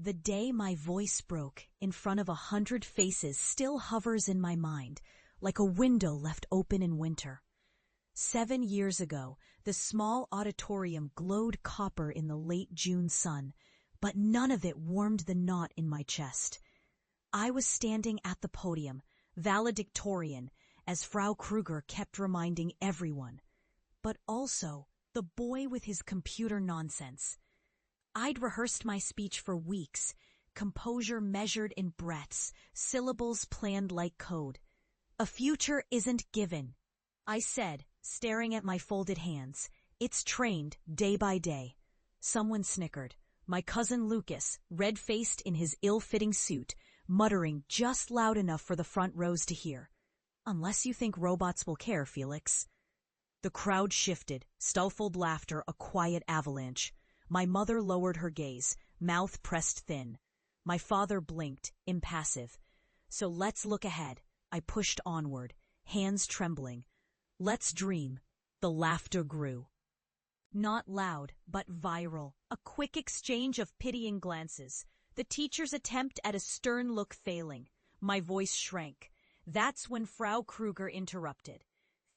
The day my voice broke in front of 100 faces still hovers in my mind, like a window left open in winter. 7 years ago, the small auditorium glowed copper in the late June sun, but none of it warmed the knot in my chest. I was standing at the podium, valedictorian, as Frau Kruger kept reminding everyone, but also the boy with his computer nonsense. I'd rehearsed my speech for weeks, composure measured in breaths, syllables planned like code. A future isn't given, I said, staring at my folded hands. It's trained day by day. Someone snickered. My cousin Lucas, red-faced in his ill-fitting suit, muttering just loud enough for the front rows to hear. Unless you think robots will care, Felix. The crowd shifted, stifled laughter a quiet avalanche. My mother lowered her gaze, mouth pressed thin. My father blinked, impassive. So let's look ahead. I pushed onward, hands trembling. Let's dream. The laughter grew. Not loud, but viral. A quick exchange of pitying glances. The teacher's attempt at a stern look failing. My voice shrank. That's when Frau Kruger interrupted.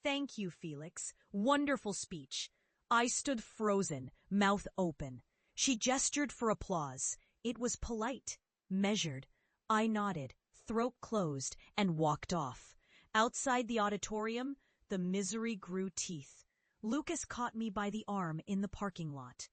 Thank you, Felix. Wonderful speech. I stood frozen, mouth open. She gestured for applause. It was polite, measured. I nodded, throat closed, and walked off. Outside the auditorium, the misery grew teeth. Lucas caught me by the arm in the parking lot.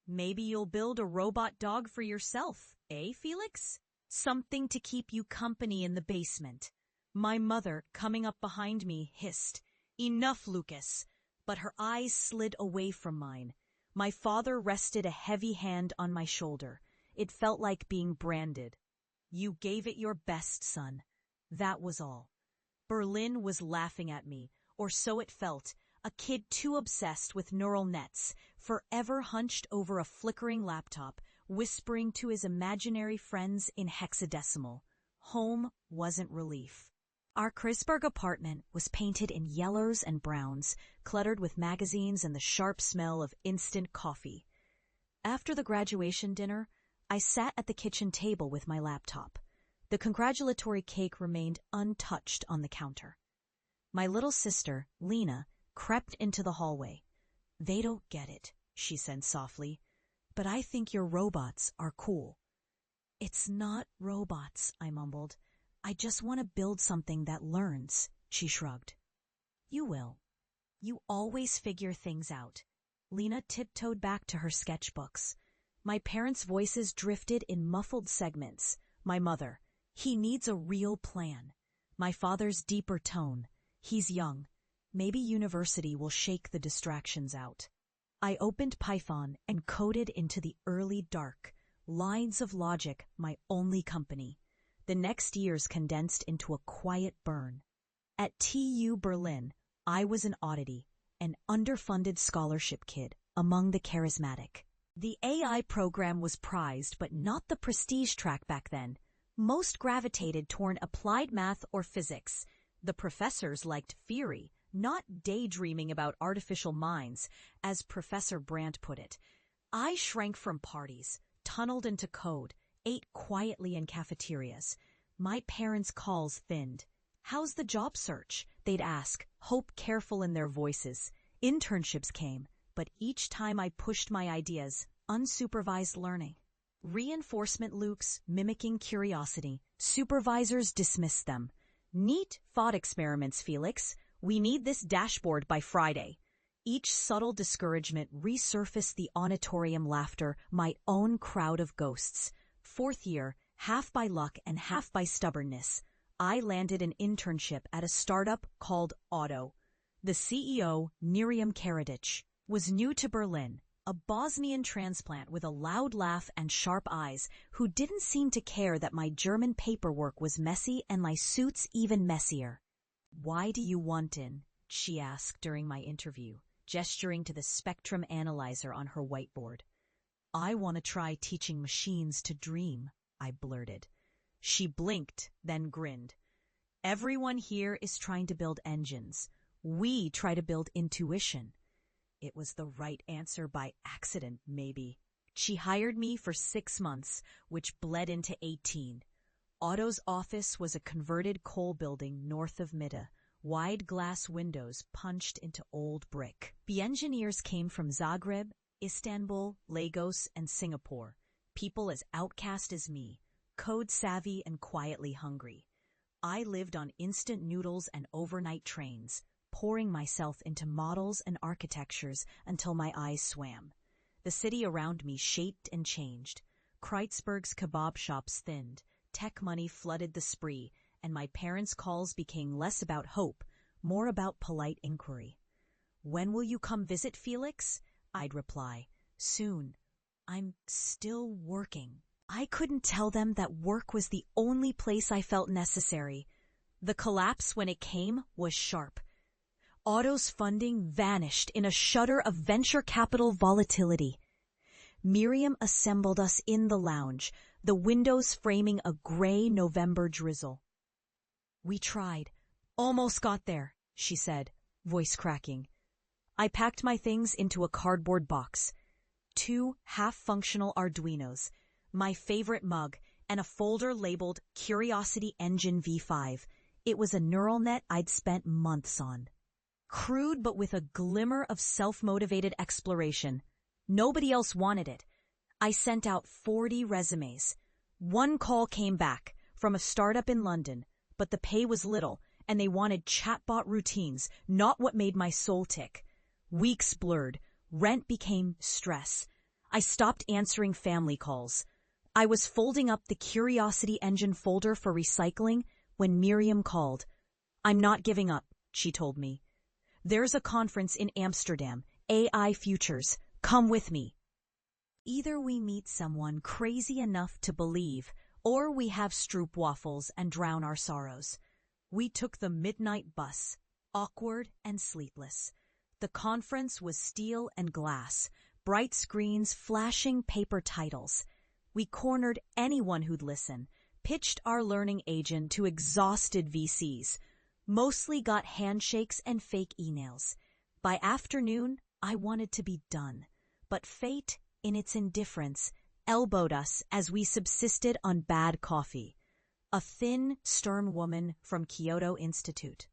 Maybe you'll build a robot dog for yourself, eh, Felix? Something to keep you company in the basement. My mother, coming up behind me, hissed, Enough, Lucas. But her eyes slid away from mine. My father rested a heavy hand on my shoulder. It felt like being branded. You gave it your best, son. That was all. Berlin was laughing at me, or so it felt, a kid too obsessed with neural nets, forever hunched over a flickering laptop, whispering to his imaginary friends in hexadecimal. Home wasn't relief. Our Kreuzberg apartment was painted in yellows and browns, cluttered with magazines and the sharp smell of instant coffee. After the graduation dinner, I sat at the kitchen table with my laptop. The congratulatory cake remained untouched on the counter. My little sister, Lena, crept into the hallway. They don't get it, she said softly, but I think your robots are cool. It's not robots, I mumbled. I just want to build something that learns, she shrugged. You will. You always figure things out. Lena tiptoed back to her sketchbooks. My parents' voices drifted in muffled segments. My mother, he needs a real plan. My father's deeper tone, he's young. Maybe university will shake the distractions out. I opened Python and coded into the early dark. Lines of logic, my only company. The next years condensed into a quiet burn. At TU Berlin, I was an oddity, an underfunded scholarship kid among the charismatic. The AI program was prized, but not the prestige track back then. Most gravitated toward applied math or physics. The professors liked theory, not daydreaming about artificial minds, as Professor Brandt put it. I shrank from parties, tunneled into code, ate quietly in cafeterias. My parents' calls thinned. How's the job search? They'd ask, hope careful in their voices. Internships came, but each time I pushed my ideas, unsupervised learning. Reinforcement loops mimicking curiosity. Supervisors dismissed them. Neat thought experiments, Felix. We need this dashboard by Friday. Each subtle discouragement resurfaced the auditorium laughter, my own crowd of ghosts. 4th year, half by luck and half by stubbornness, I landed an internship at a startup called Auto. The CEO, Miriam Karadzic, was new to Berlin, a Bosnian transplant with a loud laugh and sharp eyes who didn't seem to care that my German paperwork was messy and my suits even messier. Why do you want in? She asked during my interview, gesturing to the spectrum analyzer on her whiteboard. I want to try teaching machines to dream, I blurted. She blinked, then grinned. Everyone here is trying to build engines. We try to build intuition. It was the right answer by accident, maybe. She hired me for 6 months, which bled into 18. Otto's office was a converted coal building north of Midda, wide glass windows punched into old brick. The engineers came from Zagreb, Istanbul, Lagos, and Singapore, people as outcast as me, code-savvy and quietly hungry. I lived on instant noodles and overnight trains, pouring myself into models and architectures until my eyes swam. The city around me shaped and changed. Kreitzberg's kebab shops thinned, tech money flooded the spree, and my parents' calls became less about hope, more about polite inquiry. "When will you come visit, Felix?" I'd reply. "Soon. I'm still working." I couldn't tell them that work was the only place I felt necessary. The collapse, when it came, was sharp. Otto's funding vanished in a shudder of venture capital volatility. Miriam assembled us in the lounge, the windows framing a gray November drizzle. "We tried. Almost got there," she said, voice cracking. I packed my things into a cardboard box. 2 half-functional Arduinos, my favorite mug, and a folder labeled Curiosity Engine V5. It was a neural net I'd spent months on. Crude but with a glimmer of self-motivated exploration. Nobody else wanted it. I sent out 40 resumes. 1 call came back from a startup in London, but the pay was little, and they wanted chatbot routines, not what made my soul tick. Weeks blurred. Rent became stress. I stopped answering family calls. I was folding up the Curiosity Engine folder for recycling when Miriam called. "I'm not giving up," she told me. "There's a conference in Amsterdam, AI Futures. Come with me." Either we meet someone crazy enough to believe, or we have stroopwafels and drown our sorrows. We took the midnight bus, awkward and sleepless. The conference was steel and glass, bright screens flashing paper titles. We cornered anyone who'd listen, pitched our learning agent to exhausted VCs, mostly got handshakes and fake emails. By afternoon, I wanted to be done, but fate, in its indifference, elbowed us as we subsisted on bad coffee. A thin, stern woman from Kyoto Institute.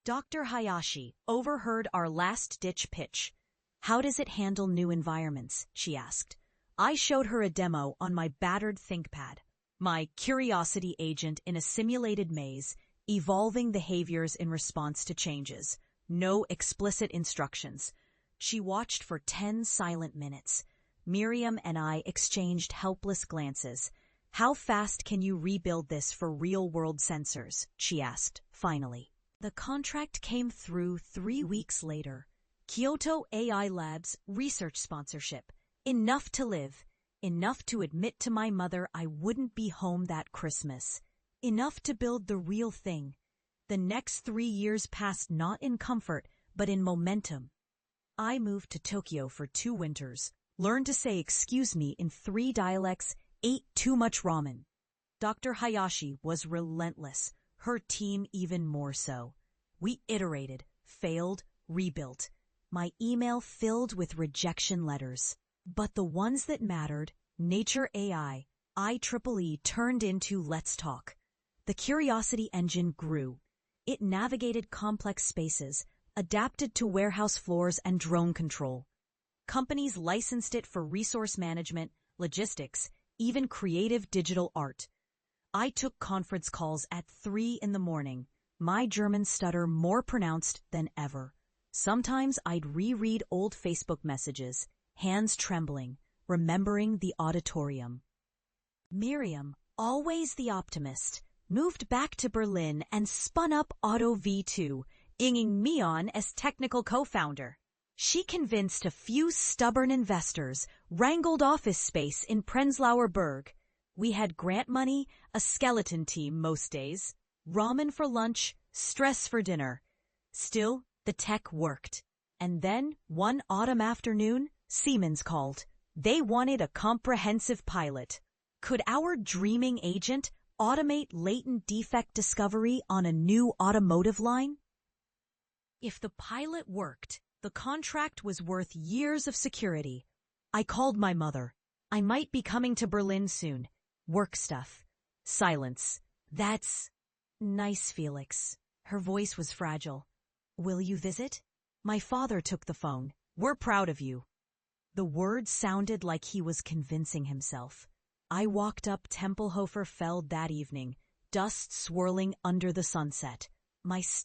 Dr. Hayashi overheard our last-ditch pitch. "How does it handle new environments?" she asked. I showed her a demo on my battered ThinkPad, my curiosity agent in a simulated maze, evolving behaviors in response to changes. No explicit instructions. She watched for 10 silent minutes. Miriam and I exchanged helpless glances. "How fast can you rebuild this for real-world sensors?" she asked, finally. The contract came through 3 weeks later. Kyoto AI Labs research sponsorship. Enough to live. Enough to admit to my mother I wouldn't be home that Christmas. Enough to build the real thing. The next 3 years passed not in comfort, but in momentum. I moved to Tokyo for 2 winters, learned to say excuse me in 3 dialects, ate too much ramen. Dr. Hayashi was relentless, her team even more so. We iterated, failed, rebuilt. My email filled with rejection letters. But the ones that mattered, Nature AI, IEEE, turned into Let's Talk. The Curiosity Engine grew. It navigated complex spaces, adapted to warehouse floors and drone control. Companies licensed it for resource management, logistics, even creative digital art. I took conference calls at 3 in the morning, my German stutter more pronounced than ever. Sometimes I'd reread old Facebook messages, hands trembling, remembering the auditorium. Miriam, always the optimist, moved back to Berlin and spun up Otto V2, inging me on as technical co-founder. She convinced a few stubborn investors, wrangled office space in Prenzlauer Berg. We had grant money, a skeleton team most days, ramen for lunch, stress for dinner. Still, the tech worked. And then, one autumn afternoon, Siemens called. They wanted a comprehensive pilot. Could our dreaming agent automate latent defect discovery on a new automotive line? If the pilot worked, the contract was worth years of security. I called my mother. I might be coming to Berlin soon. Work stuff. Silence. That's nice, Felix. Her voice was fragile. Will you visit? My father took the phone. We're proud of you. The words sounded like he was convincing himself. I walked up Tempelhofer Feld that evening, dust swirling under the sunset. My stomach